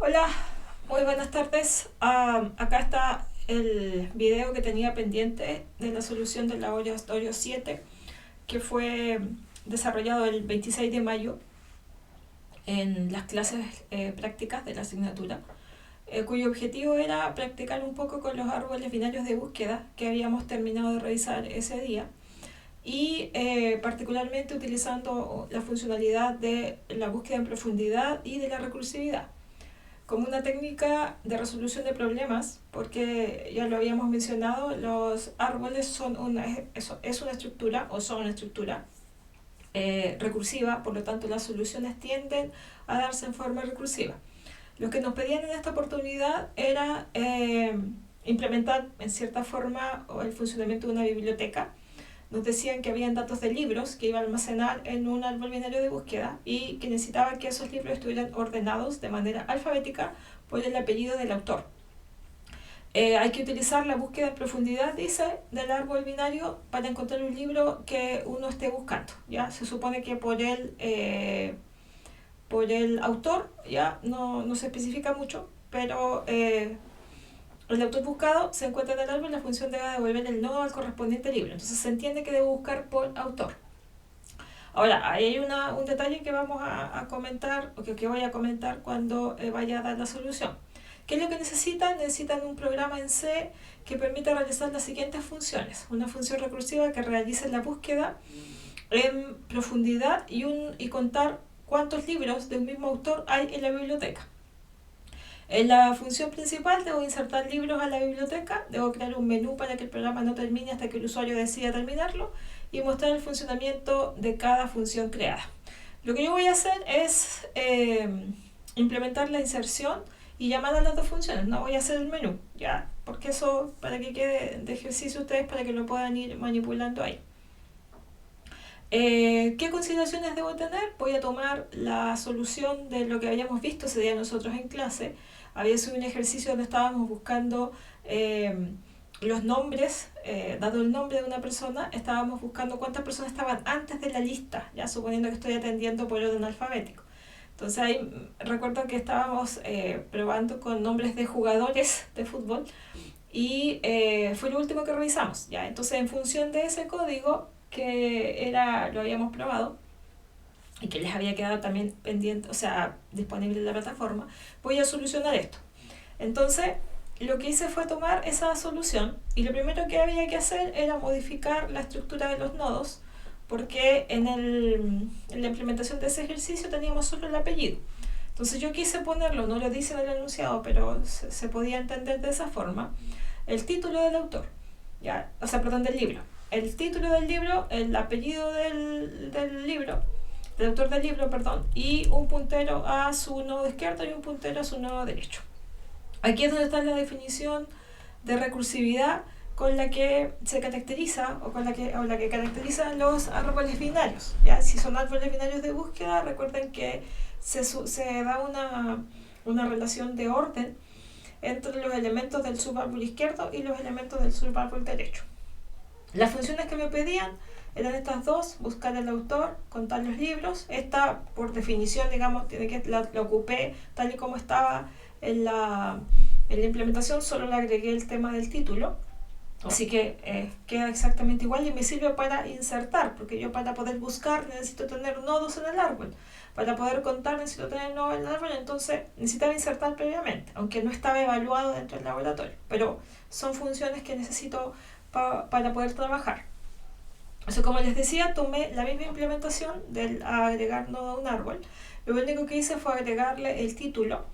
Hola, muy buenas tardes. Acá está el video que tenía pendiente de la solución del laboratorio 7, que fue desarrollado el 26 de mayo en las clases prácticas de la asignatura, cuyo objetivo era practicar un poco con los árboles binarios de búsqueda que habíamos terminado de revisar ese día y particularmente utilizando la funcionalidad de la búsqueda en profundidad y de la recursividad como una técnica de resolución de problemas, porque ya lo habíamos mencionado, los árboles es una estructura o son una estructura recursiva, por lo tanto las soluciones tienden a darse en forma recursiva. Lo que nos pedían en esta oportunidad era implementar en cierta forma el funcionamiento de una biblioteca. Nos decían que habían datos de libros que iba a almacenar en un árbol binario de búsqueda y que necesitaba que esos libros estuvieran ordenados de manera alfabética por el apellido del autor. Hay que utilizar la búsqueda en profundidad, dice, del árbol binario para encontrar un libro que uno esté buscando. ¿Ya? Se supone que por el autor, ya no se especifica mucho, pero el autor buscado se encuentra en el árbol y la función debe devolver el nodo al correspondiente libro. Entonces se entiende que debo buscar por autor. Ahora, ahí hay un detalle que vamos a comentar, o que voy a comentar cuando vaya a dar la solución. ¿Qué es lo que necesitan? Necesitan un programa en C que permita realizar las siguientes funciones. Una función recursiva que realice la búsqueda en profundidad y contar cuántos libros de un mismo autor hay en la biblioteca. En la función principal debo insertar libros a la biblioteca, debo crear un menú para que el programa no termine hasta que el usuario decida terminarlo y mostrar el funcionamiento de cada función creada. Lo que yo voy a hacer es implementar la inserción y llamar a las dos funciones, no voy a hacer el menú, ya, porque eso para que quede de ejercicio ustedes para que lo puedan ir manipulando ahí. ¿Qué consideraciones debo tener? Voy a tomar la solución de lo que habíamos visto ese día nosotros en clase. Había sido un ejercicio donde estábamos buscando los nombres, dado el nombre de una persona, estábamos buscando cuántas personas estaban antes de la lista, ya suponiendo que estoy atendiendo por orden alfabético. Entonces ahí recuerdo que estábamos probando con nombres de jugadores de fútbol y fue lo último que revisamos. ¿Ya? Entonces en función de ese código que lo habíamos probado y que les había quedado también pendiente, o sea, disponible en la plataforma, voy a solucionar esto. Entonces, lo que hice fue tomar esa solución y lo primero que había que hacer era modificar la estructura de los nodos, porque en la implementación de ese ejercicio teníamos solo el apellido. Entonces yo quise ponerlo, no lo dice en el enunciado, pero se podía entender de esa forma, el título del autor, ¿ya? O sea, perdón, del libro. El título del libro, el apellido del libro, del autor del libro, perdón, y un puntero a su nodo izquierdo y un puntero a su nodo derecho. Aquí es donde está la definición de recursividad con la que se caracteriza o la que caracteriza los árboles binarios. ¿Ya? Si son árboles binarios de búsqueda, recuerden que se da una relación de orden entre los elementos del subárbol izquierdo y los elementos del subárbol derecho. Las funciones que me pedían eran estas dos: buscar el autor, contar los libros. Esta, por definición, digamos, la ocupé tal y como estaba en la implementación, solo le agregué el tema del título. Así que queda exactamente igual y me sirve para insertar, porque yo para poder buscar necesito tener nodos en el árbol. Para poder contar necesito tener nodos en el árbol, entonces necesitaba insertar previamente, aunque no estaba evaluado dentro del laboratorio. Pero son funciones que necesito para poder trabajar. O sea, como les decía, tomé la misma implementación del agregar nodo a un árbol. Lo único que hice fue agregarle el título.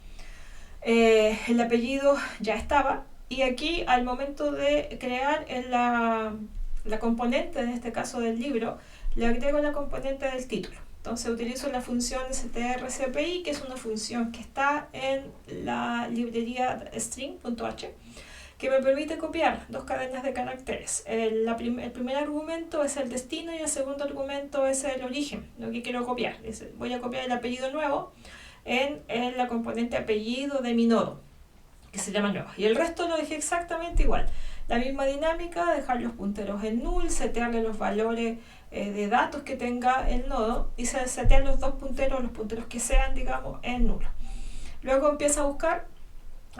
El apellido ya estaba. Y aquí, al momento de crear la componente, en este caso del libro, le agrego la componente del título. Entonces utilizo la función strcpy, que es una función que está en la librería string.h, que me permite copiar dos cadenas de caracteres. El primer argumento es el destino y el segundo argumento es el origen, lo que quiero copiar. Voy a copiar el apellido nuevo en la componente apellido de mi nodo, que se llama nuevo. Y el resto lo dejé exactamente igual. La misma dinámica, dejar los punteros en null, setearle los valores de datos que tenga el nodo y setear los dos punteros, los punteros que sean, digamos, en nulo. Luego empieza a buscar,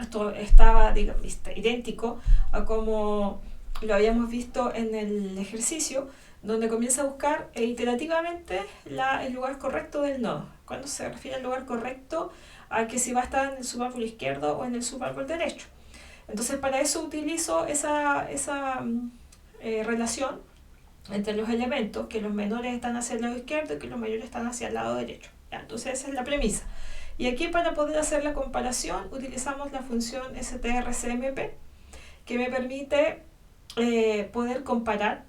esto estaba, digamos, idéntico a como lo habíamos visto en el ejercicio, donde comienza a buscar iterativamente el lugar correcto del nodo. Cuando se refiere al lugar correcto, a que si va a estar en el subárbol izquierdo o en el subárbol derecho. Entonces para eso utilizo esa relación entre los elementos, que los menores están hacia el lado izquierdo y que los mayores están hacia el lado derecho. ¿Ya? Entonces esa es la premisa. Y aquí para poder hacer la comparación utilizamos la función strcmp, que me permite poder comparar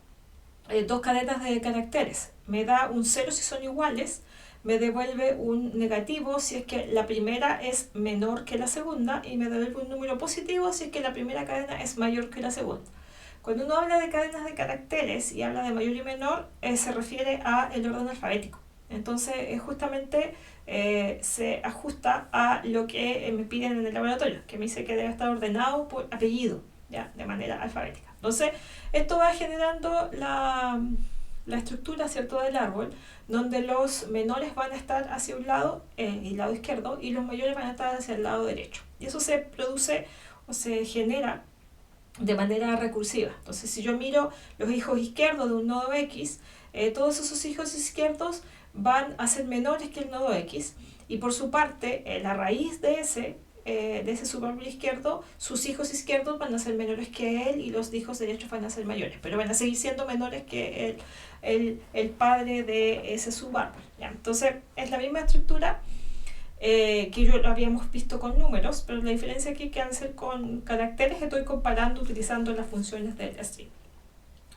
dos cadenas de caracteres. Me da un 0 si son iguales, me devuelve un negativo si es que la primera es menor que la segunda y me devuelve un número positivo si es que la primera cadena es mayor que la segunda. Cuando uno habla de cadenas de caracteres y habla de mayor y menor, se refiere a el orden alfabético. Entonces justamente se ajusta a lo que me piden en el laboratorio, que me dice que debe estar ordenado por apellido, ¿ya? De manera alfabética. Entonces esto va generando la estructura, ¿cierto?, del árbol, donde los menores van a estar hacia un lado, el lado izquierdo, y los mayores van a estar hacia el lado derecho. Y eso se produce o se genera de manera recursiva. Entonces, si yo miro los hijos izquierdos de un nodo X, todos esos hijos izquierdos van a ser menores que el nodo X, y por su parte, la raíz de ese subárbol izquierdo, sus hijos izquierdos van a ser menores que él y los hijos derechos van a ser mayores, pero van a seguir siendo menores que el padre de ese subárbol. ¿Ya? Entonces, es la misma estructura que yo lo habíamos visto con números, pero la diferencia aquí que al ser con caracteres estoy comparando utilizando las funciones del string.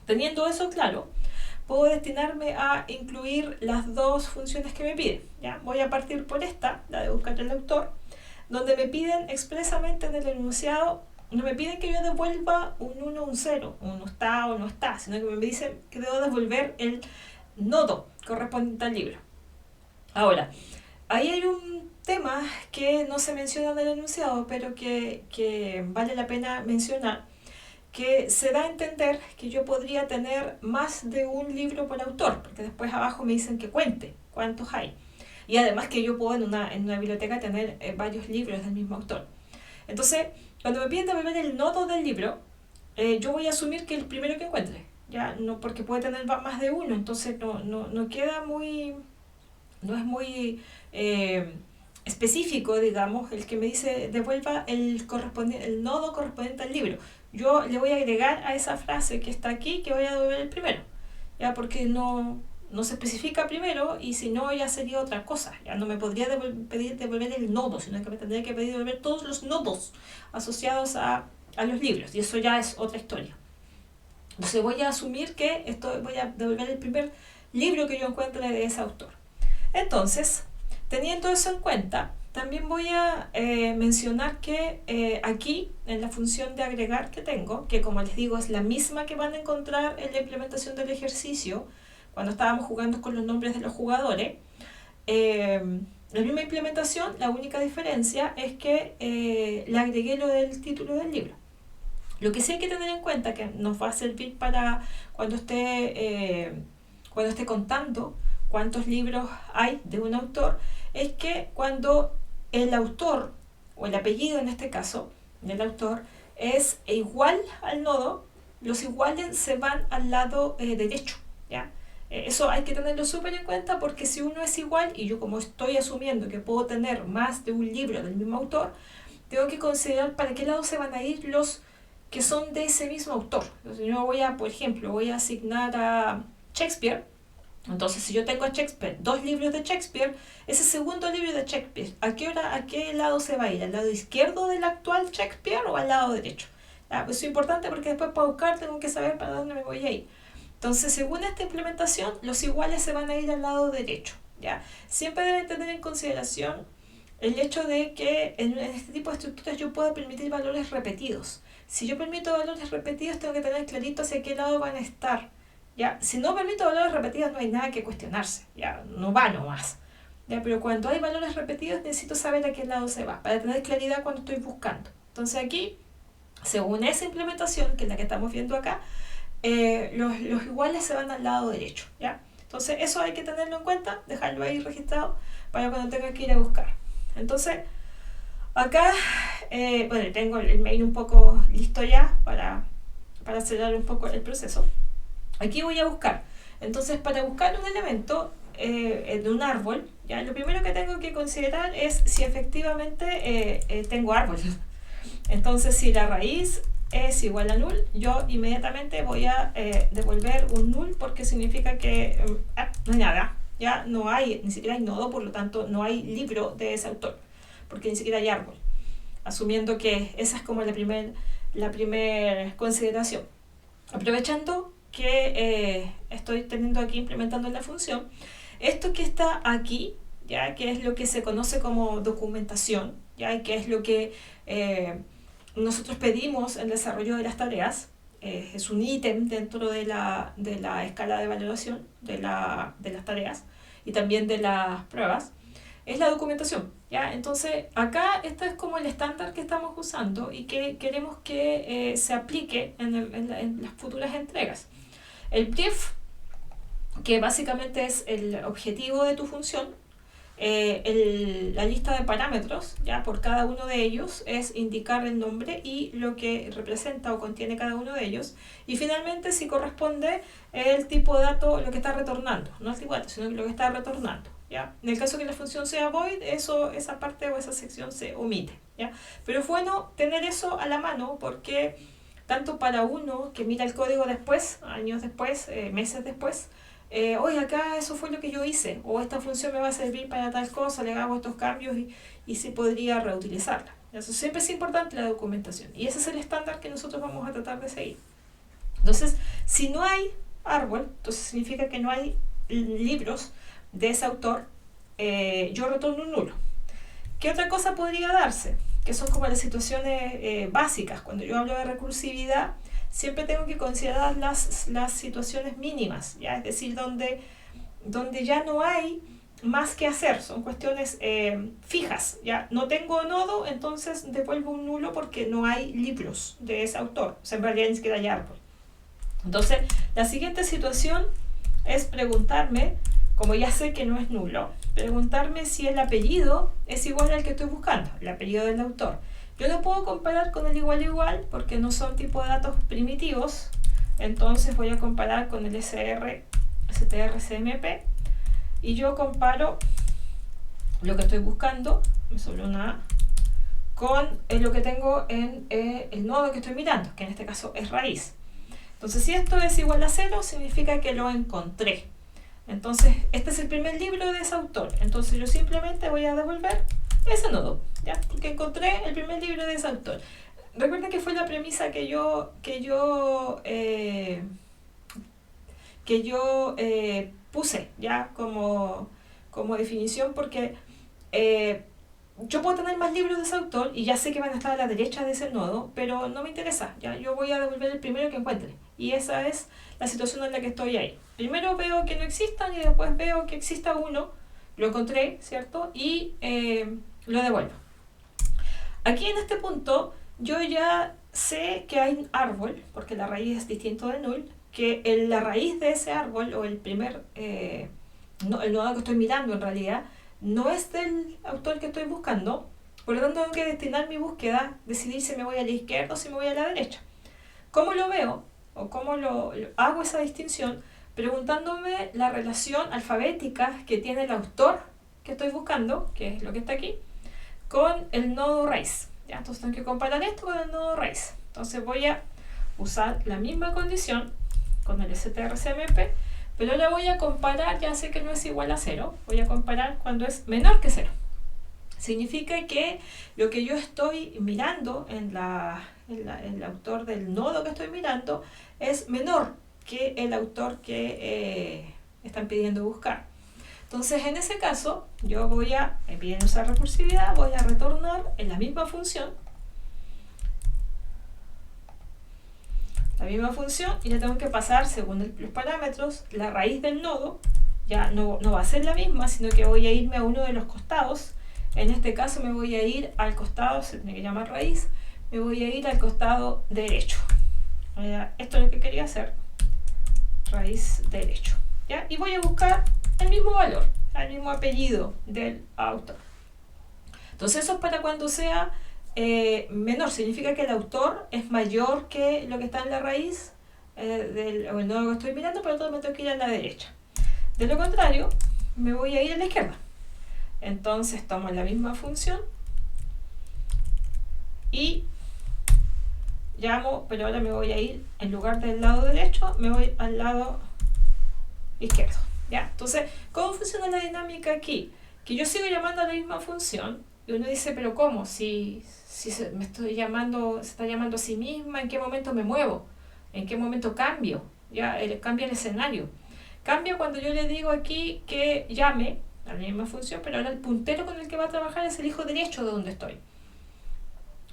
Teniendo eso claro, puedo destinarme a incluir las dos funciones que me piden. ¿Ya? Voy a partir por esta, la de buscar el autor, donde me piden expresamente en el enunciado, no me piden que yo devuelva un 1 o un 0, uno está o no está, sino que me dicen que debo devolver el nodo correspondiente al libro. Ahora, ahí hay un tema que no se menciona en el enunciado, pero que vale la pena mencionar, que se da a entender que yo podría tener más de un libro por autor, porque después abajo me dicen que cuente cuántos hay. Y además que yo puedo en una biblioteca tener varios libros del mismo autor. Entonces, cuando me piden devolver el nodo del libro, yo voy a asumir que el primero que encuentre, ya no, porque puede tener más de uno, entonces no queda muy, no es muy específico, digamos, el que me dice devuelva el nodo correspondiente al libro. Yo le voy a agregar a esa frase que está aquí que voy a devolver el primero, ya, porque no se especifica primero, y si no ya sería otra cosa. Ya no me podría pedir devolver el nodo, sino que me tendría que pedir devolver todos los nodos asociados a los libros, y eso ya es otra historia. Entonces voy a asumir que voy a devolver el primer libro que yo encuentre de ese autor. Entonces, teniendo eso en cuenta, también voy a mencionar que aquí, en la función de agregar que tengo, que como les digo es la misma que van a encontrar en la implementación del ejercicio, cuando estábamos jugando con los nombres de los jugadores, la misma implementación, la única diferencia es que le agregué lo del título del libro. Lo que sí hay que tener en cuenta, que nos va a servir para cuando esté contando cuántos libros hay de un autor, es que cuando el autor, o el apellido en este caso, del autor, es igual al nodo, los iguales se van al lado derecho, ¿ya? Eso hay que tenerlo súper en cuenta, porque si uno es igual, y yo como estoy asumiendo que puedo tener más de un libro del mismo autor, tengo que considerar para qué lado se van a ir los que son de ese mismo autor. Entonces yo por ejemplo, voy a asignar a Shakespeare. Entonces, si yo tengo a Shakespeare, 2 libros de Shakespeare, ese segundo libro de Shakespeare, ¿a qué lado se va a ir? ¿Al lado izquierdo del actual Shakespeare o al lado derecho? Pues eso es importante, porque después para buscar tengo que saber para dónde me voy a ir. Entonces, según esta implementación, los iguales se van a ir al lado derecho, ¿ya? Siempre deben tener en consideración el hecho de que en este tipo de estructuras yo puedo permitir valores repetidos. Si yo permito valores repetidos, tengo que tener clarito hacia qué lado van a estar. ¿Ya? Si no permito valores repetidos, no hay nada que cuestionarse, ya no va nomás. ¿Ya? Pero cuando hay valores repetidos, necesito saber a qué lado se va, para tener claridad cuando estoy buscando. Entonces aquí, según esa implementación, que es la que estamos viendo acá, los iguales se van al lado derecho, ¿ya? Entonces eso hay que tenerlo en cuenta, dejarlo ahí registrado para cuando tenga que ir a buscar. Entonces, Acá, bueno, tengo el main un poco listo ya para acelerar un poco el proceso. Aquí voy a buscar. Entonces, para buscar un elemento de un árbol, ya lo primero que tengo que considerar es si efectivamente tengo árbol. Entonces, si la raíz es igual a null, yo inmediatamente voy a devolver un null porque significa que no hay nada. Ya no hay, ni siquiera hay nodo, por lo tanto no hay libro de ese autor, porque ni siquiera hay árbol. Asumiendo que esa es como la primer consideración. Aprovechando que estoy teniendo aquí implementando la función, esto que está aquí, ya que es lo que se conoce como documentación, ya y que es lo que nosotros pedimos en el desarrollo de las tareas, es un ítem dentro de la escala de valoración de las tareas y también de las pruebas, es la documentación. ¿Ya? Entonces, acá esto es como el estándar que estamos usando y que queremos que se aplique en las futuras entregas. El brief, que básicamente es el objetivo de tu función, la lista de parámetros, ya por cada uno de ellos, es indicar el nombre y lo que representa o contiene cada uno de ellos. Y finalmente, si corresponde el tipo de dato, lo que está retornando, no el tipo de dato, sino lo que está retornando. ¿Ya? En el caso que la función sea void, esa parte o esa sección se omite. ¿Ya? Pero es bueno tener eso a la mano porque tanto para uno que mira el código después, años después, meses después, oye, acá eso fue lo que yo hice, o esta función me va a servir para tal cosa, le hago estos cambios y se podría reutilizarla. Eso siempre es importante la documentación y ese es el estándar que nosotros vamos a tratar de seguir. Entonces, si no hay árbol, entonces significa que no hay libros de ese autor, yo retorno un nulo. ¿Qué otra cosa podría darse? Que son como las situaciones básicas. Cuando yo hablo de recursividad, siempre tengo que considerar las situaciones mínimas, ¿ya? Es decir, donde ya no hay más que hacer, son cuestiones fijas, ¿ya? No tengo nodo, entonces devuelvo un nulo porque no hay libros de ese autor, o sea, en realidad ni siquiera hay árbol. Entonces, la siguiente situación es preguntarme, como ya sé que no es nulo, preguntarme si el apellido es igual al que estoy buscando, el apellido del autor. Yo no puedo comparar con el igual porque no son tipo de datos primitivos, entonces voy a comparar con el strcmp y yo comparo lo que estoy buscando, me sobra una A, con lo que tengo en el nodo que estoy mirando, que en este caso es raíz. Entonces, si esto es igual a 0, significa que lo encontré. Entonces, este es el primer libro de ese autor. Entonces, yo simplemente voy a devolver ese nodo, ¿ya? Porque encontré el primer libro de ese autor. Recuerden que fue la premisa que yo puse, ¿ya? Como definición, porque yo puedo tener más libros de ese autor y ya sé que van a estar a la derecha de ese nodo, pero no me interesa, ¿ya? Yo voy a devolver el primero que encuentre. Y esa es la situación en la que estoy ahí. Primero veo que no existan y después veo que exista uno, lo encontré, ¿cierto? Y lo devuelvo. Aquí en este punto yo ya sé que hay un árbol, porque la raíz es distinto de null, que la raíz de ese árbol, o el primer, el nodo que estoy mirando en realidad, no es del autor que estoy buscando, por lo tanto tengo que destinar mi búsqueda, decidir si me voy a la izquierda o si me voy a la derecha. ¿Cómo lo veo? ¿O cómo lo hago esa distinción? Preguntándome la relación alfabética que tiene el autor que estoy buscando, que es lo que está aquí, con el nodo raíz. ¿Ya? Entonces tengo que comparar esto con el nodo raíz. Entonces voy a usar la misma condición con el strcmp, pero ahora voy a comparar, ya sé que no es igual a 0, voy a comparar cuando es menor que 0. Significa que lo que yo estoy mirando en el autor del nodo que estoy mirando es menor que el autor que están pidiendo buscar. Entonces, en ese caso, yo voy a, me piden usar recursividad, voy a retornar en la misma función y le tengo que pasar, según los parámetros, la raíz del nodo. Ya no va a ser la misma, sino que voy a irme a uno de los costados. En este caso me voy a ir al costado, se tiene que llamar raíz, me voy a ir al costado derecho. Esto es lo que quería hacer, raíz derecho. ¿Ya? Y voy a buscar el mismo valor, el mismo apellido del autor. Entonces eso es para cuando sea menor, significa que el autor es mayor que lo que está en la raíz o el nodo que estoy mirando, pero todo me tengo que ir a la derecha. De lo contrario, me voy a ir a la izquierda. Entonces tomo la misma función y llamo, pero ahora me voy a ir, en lugar del lado derecho, me voy al lado izquierdo. ¿Ya? Entonces, ¿cómo funciona la dinámica aquí? Que yo sigo llamando a la misma función y uno dice, pero ¿cómo? Si me estoy llamando, se está llamando a sí misma, ¿en qué momento me muevo? ¿En qué momento cambio? ¿Ya? Cambia el escenario. Cambia cuando yo le digo aquí que llame a la misma función, pero ahora el puntero con el que va a trabajar es el hijo derecho de donde estoy.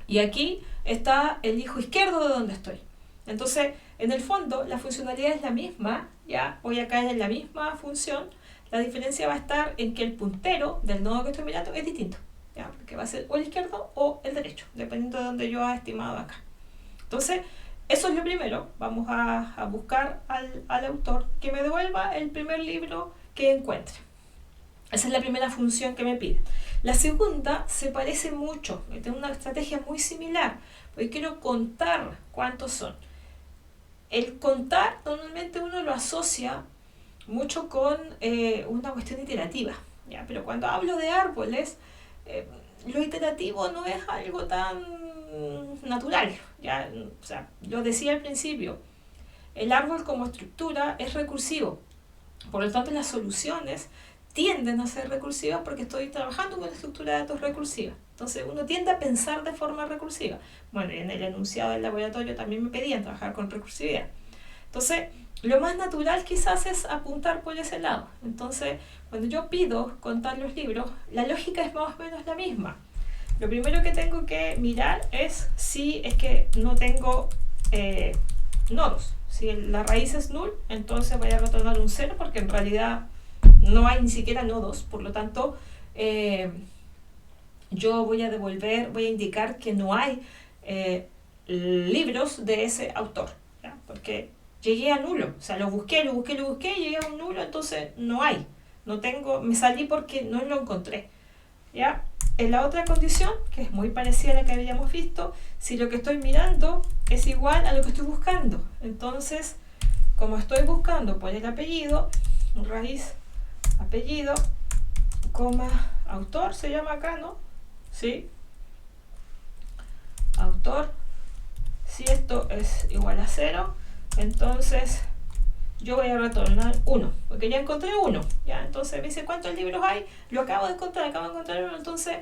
Y aquí está el hijo izquierdo de donde estoy. Entonces, en el fondo, la funcionalidad es la misma, ya voy a caer en la misma función. La diferencia va a estar en que el puntero del nodo que estoy mirando es distinto, ¿ya? Porque va a ser o el izquierdo o el derecho, dependiendo de donde yo haya estimado acá. Entonces, eso es lo primero. Vamos a buscar al autor que me devuelva el primer libro que encuentre. Esa es la primera función que me pide. La segunda se parece mucho, tiene una estrategia muy similar, porque quiero contar cuántos son. El contar normalmente uno lo asocia mucho con una cuestión iterativa, ¿ya? Pero cuando hablo de árboles, lo iterativo no es algo tan natural, ¿ya? O sea, lo decía al principio, el árbol como estructura es recursivo, por lo tanto las soluciones tienden a ser recursivas porque estoy trabajando con estructura de datos recursiva. Entonces uno tiende a pensar de forma recursiva. Bueno, en el enunciado del laboratorio también me pedían trabajar con recursividad. Entonces, lo más natural quizás es apuntar por ese lado. Entonces, cuando yo pido contar los libros, la lógica es más o menos la misma. Lo primero que tengo que mirar es si es que no tengo nodos. Si la raíz es null, entonces voy a retornar un 0 porque en realidad no hay ni siquiera nodos, por lo tanto yo voy a indicar que no hay libros de ese autor, ¿ya? Porque llegué a nulo, o sea, lo busqué, llegué a un nulo, entonces no hay, no tengo, me salí porque no lo encontré, ¿ya? En la otra condición, que es muy parecida a la que habíamos visto, si lo que estoy mirando es igual a lo que estoy buscando, entonces, como estoy buscando por el apellido, raíz apellido, coma, autor se llama acá, ¿no? ¿Sí? Autor, si esto es igual a 0, entonces yo voy a retornar 1, porque ya encontré 1, ¿ya? Entonces me dice cuántos libros hay, lo acabo de encontrar 1, entonces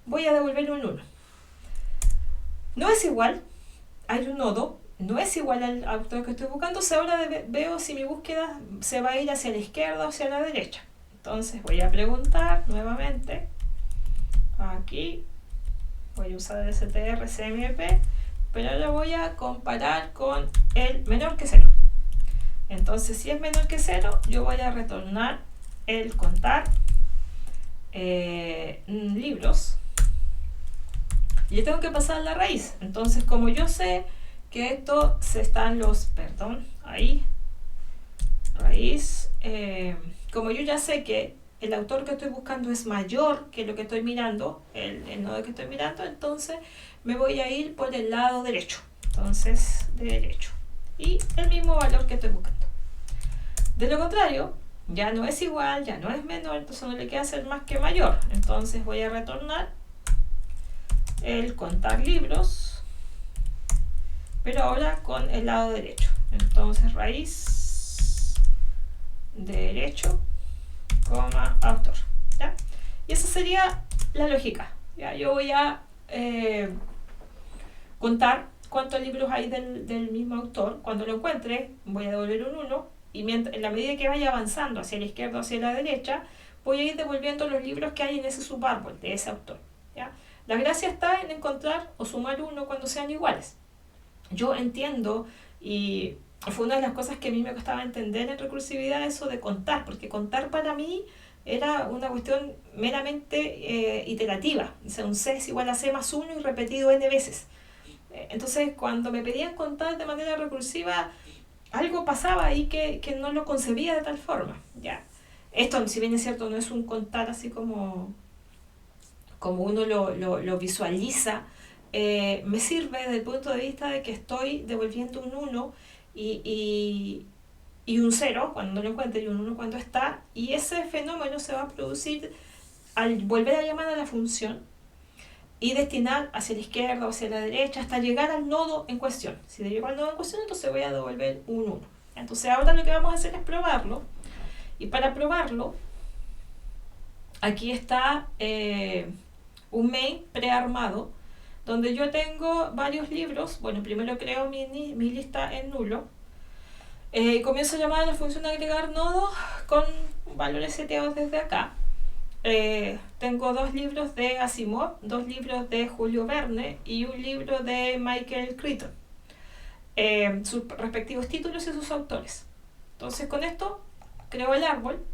voy a devolverle un 1. No es igual, hay un nodo, no es igual al autor que estoy buscando, o sea, ahora veo si mi búsqueda se va a ir hacia la izquierda o hacia la derecha. Entonces voy a preguntar nuevamente, aquí voy a usar el str cmp, pero ahora voy a comparar con el menor que 0. Entonces si es menor que 0, yo voy a retornar el contar libros y yo tengo que pasar la raíz. Entonces como yo sé que esto se están ahí, raíz, como yo ya sé que el autor que estoy buscando es mayor que lo que estoy mirando, el nodo que estoy mirando, entonces me voy a ir por el lado derecho. Entonces, derecho. Y el mismo valor que estoy buscando. De lo contrario, ya no es igual, ya no es menor, entonces no le queda hacer más que mayor. Entonces voy a retornar el contar libros, pero ahora con el lado derecho. Entonces, raíz derecho, coma, autor, ¿ya? Y esa sería la lógica, ¿ya? Yo voy a contar cuántos libros hay del mismo autor. Cuando lo encuentre, voy a devolver un 1, y en la medida que vaya avanzando hacia la izquierda o hacia la derecha, voy a ir devolviendo los libros que hay en ese subárbol de ese autor, ¿ya? La gracia está en encontrar o sumar 1 cuando sean iguales. Yo entiendo, y fue una de las cosas que a mí me costaba entender en recursividad, eso de contar, porque contar para mí era una cuestión meramente iterativa. O sea, un C es igual a C más 1 y repetido n veces. Entonces, cuando me pedían contar de manera recursiva, algo pasaba ahí que no lo concebía de tal forma, ¿ya? Esto, si bien es cierto, no es un contar así como como uno lo visualiza, me sirve desde el punto de vista de que estoy devolviendo un 1 y un 0 cuando no lo encuentro y un 1 cuando está, y ese fenómeno se va a producir al volver a llamar a la función y destinar hacia la izquierda o hacia la derecha hasta llegar al nodo en cuestión. Si llego al nodo en cuestión, entonces voy a devolver un 1. Entonces ahora lo que vamos a hacer es probarlo, y para probarlo aquí está un main prearmado donde yo tengo varios libros. Bueno, primero creo mi lista en nulo, y comienzo a llamar a la función agregar nodo con valores seteados desde acá. Tengo 2 libros de Asimov, 2 libros de Julio Verne y un libro de Michael Crichton, sus respectivos títulos y sus autores. Entonces con esto creo el árbol.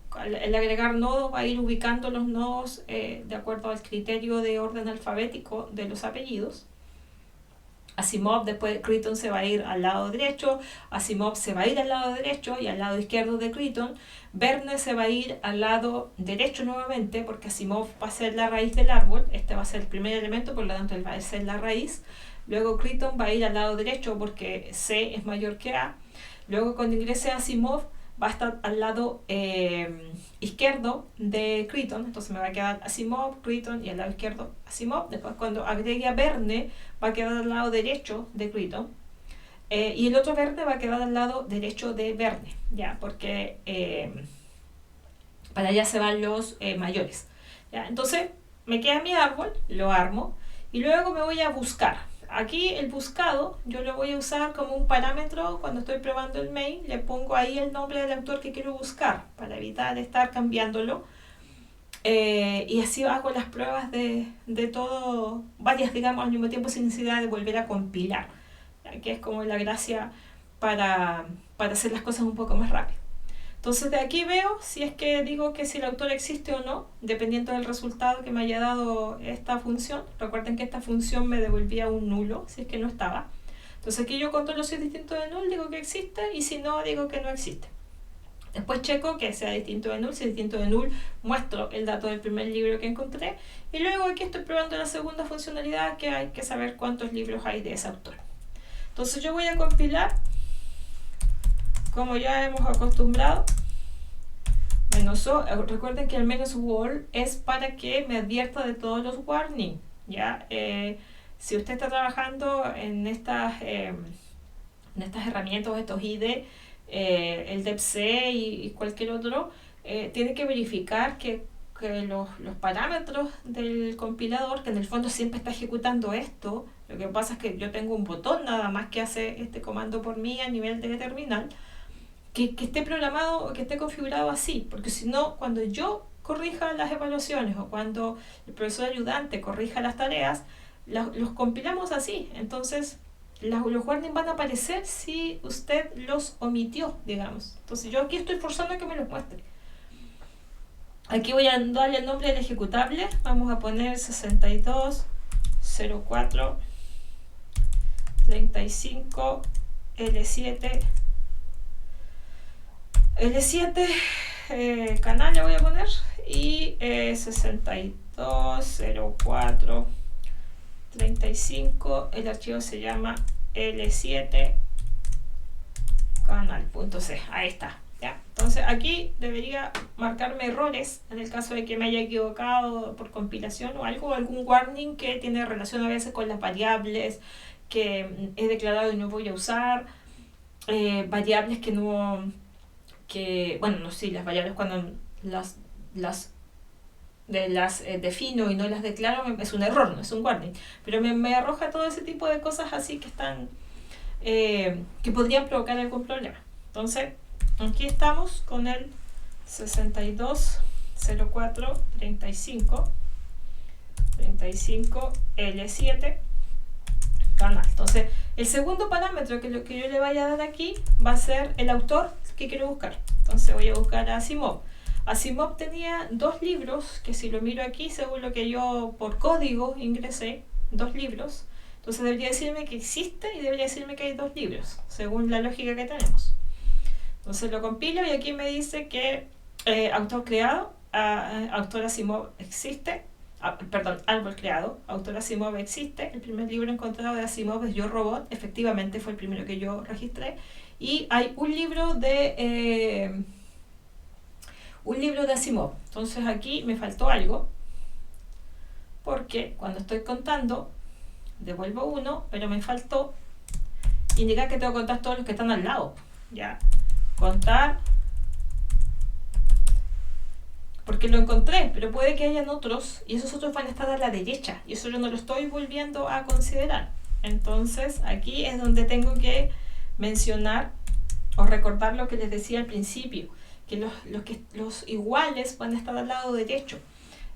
El agregar nodos va a ir ubicando los nodos de acuerdo al criterio de orden alfabético de los apellidos. Asimov, después Crichton se va a ir al lado derecho, Asimov se va a ir al lado derecho y al lado izquierdo de Crichton. Verne se va a ir al lado derecho nuevamente porque Asimov va a ser la raíz del árbol, este va a ser el primer elemento, por lo tanto él va a ser la raíz. Luego Crichton va a ir al lado derecho porque C es mayor que A. Luego cuando ingrese Asimov va a estar al lado izquierdo de Crichton, entonces me va a quedar Asimov, Crichton y al lado izquierdo Asimov. Después cuando agregue a Verne va a quedar al lado derecho de Crichton, y el otro Verne va a quedar al lado derecho de Verne, ya, porque para allá se van los mayores. ¿Ya? Entonces me queda mi árbol, lo armo y luego me voy a buscar. Aquí el buscado yo lo voy a usar como un parámetro cuando estoy probando el main. Le pongo ahí el nombre del autor que quiero buscar para evitar estar cambiándolo, y así hago las pruebas de todo, varias digamos al mismo tiempo, sin necesidad de volver a compilar, ¿ya? Que es como la gracia para hacer las cosas un poco más rápido. Entonces de aquí veo si es que digo que si el autor existe o no, dependiendo del resultado que me haya dado esta función. Recuerden que esta función me devolvía un nulo si es que no estaba. Entonces aquí yo controlo si es distinto de null, digo que existe, y si no, digo que no existe. Después checo que sea distinto de null. Si es distinto de null, muestro el dato del primer libro que encontré, y luego aquí estoy probando la segunda funcionalidad, que hay que saber cuántos libros hay de ese autor. Entonces yo voy a compilar como ya hemos acostumbrado. -o, recuerden que el -wall es para que me advierta de todos los warnings, ¿ya? Si usted está trabajando en estas herramientas, estos IDE, el DEPC y cualquier otro, tiene que verificar que los parámetros del compilador, que en el fondo siempre está ejecutando esto. Lo que pasa es que yo tengo un botón nada más que hace este comando por mí a nivel de terminal, que esté programado o que esté configurado así, porque si no, cuando yo corrija las evaluaciones o cuando el profesor ayudante corrija las tareas, los compilamos así. Entonces los warnings van a aparecer si usted los omitió, digamos. Entonces yo aquí estoy forzando a que me los muestre. Aquí voy a darle el nombre del ejecutable. Vamos a poner 6204 35 L7 canal le voy a poner, y 6204 35, el archivo se llama L7 canal.c. Ahí está, ¿ya? Entonces aquí debería marcarme errores en el caso de que me haya equivocado por compilación o algo, algún warning que tiene relación a veces con las variables que he declarado y no voy a usar, variables que no, bueno, no sé, las variables cuando las defino y no las declaro es un error, no es un warning, pero me arroja todo ese tipo de cosas así que están que podrían provocar algún problema. Entonces aquí estamos con el 6204 35 L7 canal. Entonces el segundo parámetro, que lo que yo le vaya a dar aquí, va a ser el autor que quiero buscar. Entonces voy a buscar a Asimov. Asimov tenía 2 libros, que si lo miro aquí, según lo que yo por código ingresé, 2 libros. Entonces debería decirme que existe y debería decirme que hay 2 libros, según la lógica que tenemos. Entonces lo compilo y aquí me dice que autor creado, autor Asimov existe, perdón, Árbol Creado, autor Asimov existe. El primer libro encontrado de Asimov es Yo Robot, efectivamente fue el primero que yo registré. Y hay un libro de Asimov. Entonces aquí me faltó algo, porque cuando estoy contando devuelvo uno, pero me faltó indicar que tengo que contar todos los que están al lado. Ya, contar, porque lo encontré, pero puede que hayan otros y esos otros van a estar a la derecha y eso yo no lo estoy volviendo a considerar. Entonces aquí es donde tengo que mencionar o recordar lo que les decía al principio, que los iguales van a estar al lado derecho.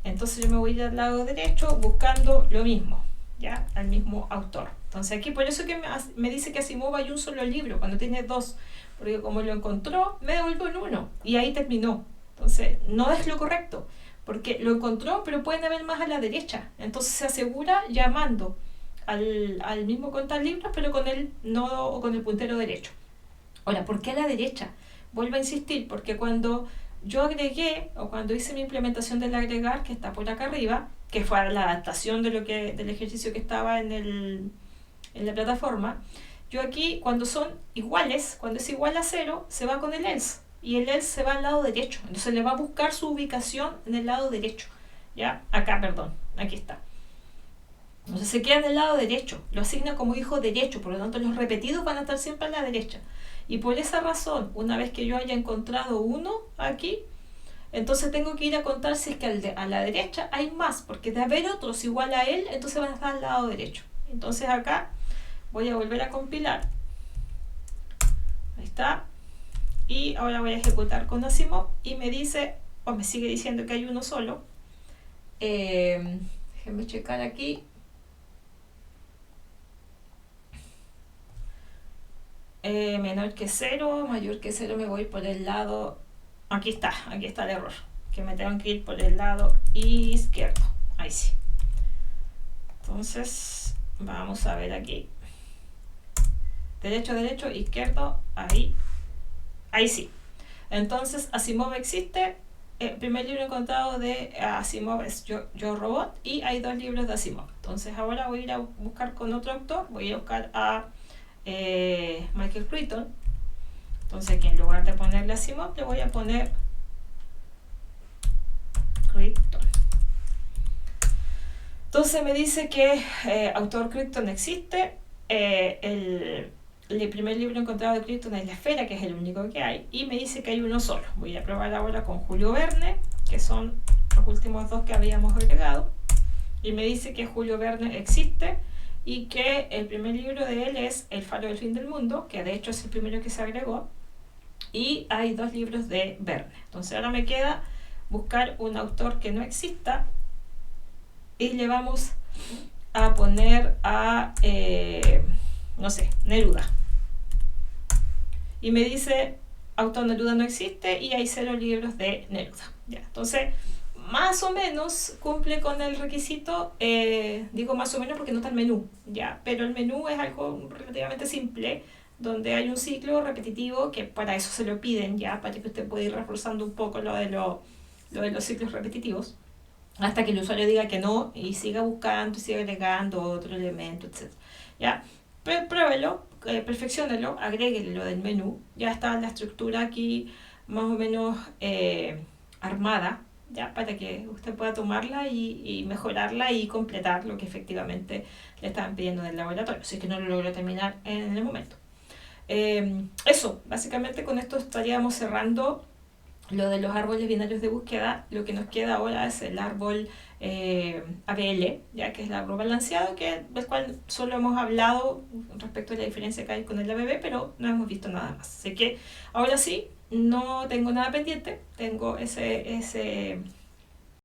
Entonces yo me voy a ir al lado derecho buscando lo mismo, ¿ya? Al mismo autor. Entonces aquí por eso que me dice que Asimov hay un solo libro cuando tiene dos, porque como lo encontró me devolvió en uno y ahí terminó. Entonces no es lo correcto, porque lo encontró pero pueden haber más a la derecha. Entonces se asegura llamando al mismo contar libros pero con el nodo o con el puntero derecho. Ahora, ¿por qué a la derecha? Vuelvo a insistir, porque cuando yo agregué, o cuando hice mi implementación del agregar, que está por acá arriba, que fue la adaptación del ejercicio que estaba en la plataforma, yo aquí, cuando son iguales, cuando es igual a 0, se va con el else, y el else se va al lado derecho, entonces le va a buscar su ubicación en el lado derecho, ¿ya? Acá, perdón, aquí está. Entonces se queda en el lado derecho, lo asigna como hijo derecho, por lo tanto los repetidos van a estar siempre a la derecha. Y por esa razón, una vez que yo haya encontrado uno aquí, entonces tengo que ir a contar si es que a la derecha hay más, porque de haber otros igual a él, entonces van a estar al lado derecho. Entonces acá voy a volver a compilar. Ahí está. Y ahora voy a ejecutar con Asimov y me dice, o me sigue diciendo que hay uno solo. Déjenme checar aquí. Menor que 0, mayor que 0, me voy por el lado, aquí está el error, que me tengo que ir por el lado izquierdo, ahí sí. Entonces vamos a ver aquí, derecho, izquierdo, ahí sí. Entonces Asimov existe. El primer libro encontrado de Asimov es Yo Robot, y hay dos libros de Asimov. Entonces ahora voy a ir a buscar con otro autor, voy a buscar a Michael Crichton. Entonces aquí en lugar de ponerle Asimov le voy a poner Crichton. Entonces me dice que autor Crichton existe. El primer libro encontrado de Crichton es La Esfera, que es el único que hay, y me dice que hay uno solo. Voy a probar ahora con Julio Verne, que son los últimos dos que habíamos agregado, y me dice que Julio Verne existe y que el primer libro de él es El Faro del Fin del Mundo, que de hecho es el primero que se agregó, y hay dos libros de Verne. Entonces ahora me queda buscar un autor que no exista y le vamos a poner a no sé, Neruda, y me dice autor Neruda no existe y hay 0 libros de Neruda, ¿ya? Entonces más o menos cumple con el requisito. Digo más o menos porque no está el menú, ¿ya? Pero el menú es algo relativamente simple, donde hay un ciclo repetitivo que para eso se lo piden, ¿ya? Para que usted pueda ir reforzando un poco lo de los ciclos repetitivos, hasta que el usuario diga que no y siga buscando y siga agregando otro elemento, etc. ¿Ya? Pruébelo, perfecciónelo, agréguele lo del menú. Ya está la estructura aquí más o menos armada, ya, para que usted pueda tomarla y mejorarla y completar lo que efectivamente le estaban pidiendo en el laboratorio, si es que no lo logró terminar en el momento. Eso, básicamente con esto estaríamos cerrando lo de los árboles binarios de búsqueda. Lo que nos queda ahora es el árbol ABL, ya que es el árbol balanceado, del cual solo hemos hablado respecto a la diferencia que hay con el ABB, pero no hemos visto nada más. Así que ahora sí, no tengo nada pendiente, tengo ese